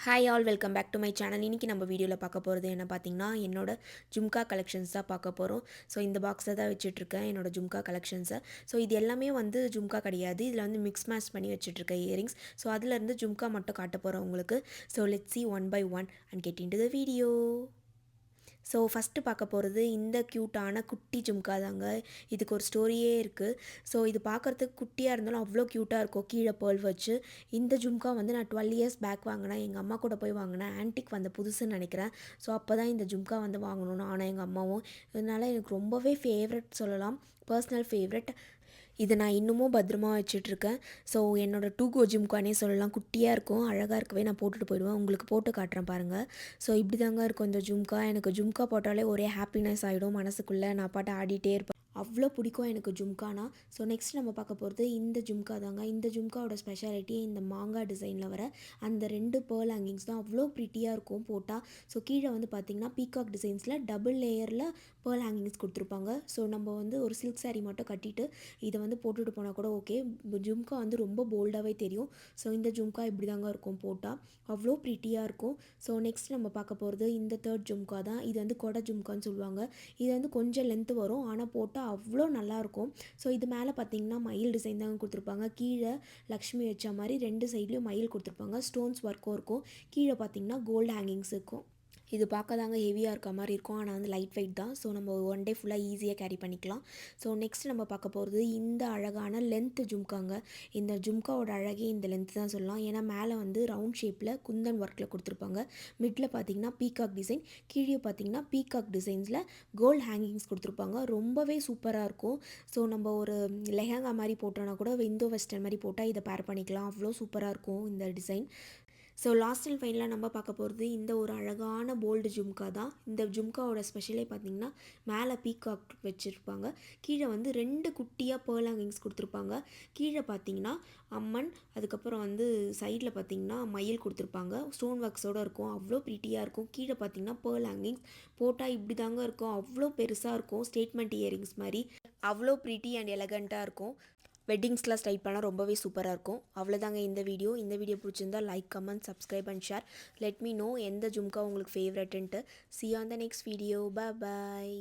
Hi all welcome back to my channel. இன்றைக்கி நம்ம வீடியோவில் பார்க்க போகிறது என்ன பார்த்தீங்கன்னா, என்னோட ஜும்கா கலெக்ஷன்ஸ் தான் பார்க்க போகிறோம். ஸோ இந்த பாக்ஸை தான் வச்சுட்ருக்கேன், என்னோட ஜும்கா கலெக்ஷன்ஸை. ஸோ இது எல்லாமே வந்து ஜும்கா கிடையாது, இதில் வந்து மிக்ஸ் மேட்ச் பண்ணி வச்சுட்ருக்கேன் இயரிங்ஸ். ஸோ அதிலேருந்து ஜும்கா மட்டும் காட்ட போகிறேன் உங்களுக்கு. So let's see one by one and get into the video. So first பார்க்க போகிறது இந்த க்யூட்டான குட்டி ஜும்கா தாங்க. இதுக்கு ஒரு ஸ்டோரியே இருக்குது. ஸோ இது பார்க்குறதுக்கு குட்டியாக இருந்தாலும் அவ்வளோ க்யூட்டாக இருக்கும், கீழே பேர்ல் வச்சு. இந்த ஜும்கா வந்து நான் 12 இயர்ஸ் பேக் வாங்கினேன், எங்கள் அம்மா கூட போய் வாங்கினேன். ஆன்டிக் வந்த புதுசுன்னு நினைக்கிறேன். ஸோ அப்போ தான் இந்த ஜும்கா வந்து வாங்கணும் நானும் எங்கள் அம்மாவும். இதனால் எனக்கு ரொம்பவே ஃபேவரட் சொல்லலாம், பர்சனல் ஃபேவரட். இதை நான் இன்னமும் பத்திரமா வச்சிட்ருக்கேன். ஸோ என்னோடய டூ கோ ஜும்கானே சொல்லலாம். குட்டியாக இருக்கும், அழகாக இருக்கவே நான் போட்டுட்டு போயிடுவேன். உங்களுக்கு போட்டு காட்டுறேன் பாருங்கள். ஸோ இப்படி தாங்க இருக்கும் இந்த ஜும்கா. எனக்கு ஜும்கா போட்டாலே ஒரே ஹாப்பினஸ் ஆகிடும் மனசுக்குள்ளே. நான் பாட்டு ஆடிட்டே இருப்பேன், அவ்வளோ பிடிக்கும் எனக்கு ஜும்கானா. ஸோ நெக்ஸ்ட் நம்ம பார்க்க போகிறது இந்த ஜும்கா தாங்க. இந்த ஜும்காவோட ஸ்பெஷாலிட்டி இந்த மாங்காய் டிசைனில் வர அந்த 2 பேர்ல் ஹேங்கிங்ஸ் தான். அவ்வளோ ப்ரிட்டியாக இருக்கும் போட்டால். ஸோ கீழே வந்து பார்த்திங்கன்னா பீகாக் டிசைன்ஸில் டபுள் லேயரில் பேர்ல் ஹேங்கிங்ஸ் கொடுத்துருப்பாங்க. ஸோ நம்ம வந்து ஒரு சில்க் சாரீ மட்டும் கட்டிட்டு இதை வந்து போட்டுட்டு போனால் கூட ஓகே. ஜும்கா வந்து ரொம்ப போல்டாகவே தெரியும். ஸோ இந்த ஜும்கா இப்படி தாங்க இருக்கும் போட்டால், அவ்வளோ ப்ரிட்டியாக இருக்கும். ஸோ நெக்ஸ்ட் நம்ம பார்க்க போகிறது இந்த 3rd ஜும்கா தான். இது வந்து கொடை ஜும்கான்னு சொல்லுவாங்க. இது வந்து கொஞ்சம் லென்த்து வரும், ஆனால் போட்டால் அவ்வளோ நல்லாயிருக்கும். ஸோ இது மேலே பார்த்தீங்கன்னா மயில் டிசைன் தாங்க கொடுத்துருப்பாங்க. கீழே லக்ஷ்மி வச்ச மாதிரி 2 சைட்லேயும் மயில் கொடுத்துருப்பாங்க. ஸ்டோன்ஸ் ஒர்க்கும் இருக்கும். கீழே பார்த்தீங்கன்னா கோல்டு ஹேங்கிங்ஸ் இருக்கும். இது பார்க்க தாங்க ஹெவியாக இருக்க மாதிரி இருக்கும், ஆனால் வந்து லைட் வெயிட் தான். ஸோ நம்ம ஒன் டே ஃபுல்லாக ஈஸியாக கேரி பண்ணிக்கலாம். ஸோ நெக்ஸ்ட் நம்ம பார்க்க போகிறது இந்த அழகான லென்த்து ஜும்காங்க. இந்த ஜும்காவோட அழகே இந்த லென்த்து தான் சொல்லலாம். ஏன்னா மேலே வந்து ரவுண்ட் ஷேப்பில் குந்தன் ஒர்க்கில் கொடுத்துருப்பாங்க. மிட்டில் பார்த்தீங்கன்னா பீகாக் டிசைன், கீழே பார்த்தீங்கன்னா பீகாக் டிசைன்ஸில் கோல்டு ஹேங்கிங்ஸ் கொடுத்துருப்பாங்க. ரொம்பவே சூப்பராக இருக்கும். ஸோ நம்ம ஒரு லெஹங்கா மாதிரி போட்டோன்னா கூட இந்தோ வெஸ்டர்ன் மாதிரி போட்டால் இதை பேர் பண்ணிக்கலாம். அவ்வளோ சூப்பராக இருக்கும் இந்த டிசைன். ஸோ லாஸ்ட் அண்ட் ஃபைனலாக நம்ம பார்க்க போகிறது இந்த ஒரு அழகான போல்டு ஜும்கா தான். இந்த ஜும்காவோட ஸ்பெஷலே பார்த்திங்கன்னா மேலே பீகாக் வச்சுருப்பாங்க, கீழே வந்து 2 குட்டியாக பேர்ல் ஹேங்கிங்ஸ் கொடுத்துருப்பாங்க. கீழே பார்த்திங்கன்னா அம்மன், அதுக்கப்புறம் வந்து சைடில் பார்த்திங்கன்னா மயில் கொடுத்துருப்பாங்க. ஸ்டோன் ஒர்க்ஸோடு இருக்கும், அவ்வளோ ப்ரிட்டியாக இருக்கும். கீழே பார்த்திங்கன்னா பேர்ல் ஹேங்கிங்ஸ் போட்டால் இப்படி தாங்க இருக்கும், அவ்வளோ பெருசாக இருக்கும். ஸ்டேட்மெண்ட் இயரிங்ஸ் மாதிரி அவ்வளோ ப்ரிட்டி அண்ட் எலகண்ட்டாக இருக்கும். வெட்டிங்ஸ்லாம் ஸ்டைல் பண்ணால் ரொம்பவே சூப்பராக இருக்கும். அவ்வளோதாங்க இந்த வீடியோ. இந்த வீடியோ பிடிச்சிருந்தா like, comment, subscribe and share. Let me know எந்த ஜும்கா உங்களுக்கு ஃபேவரட்டுன்ட்டு. See you on the next video. Bye bye.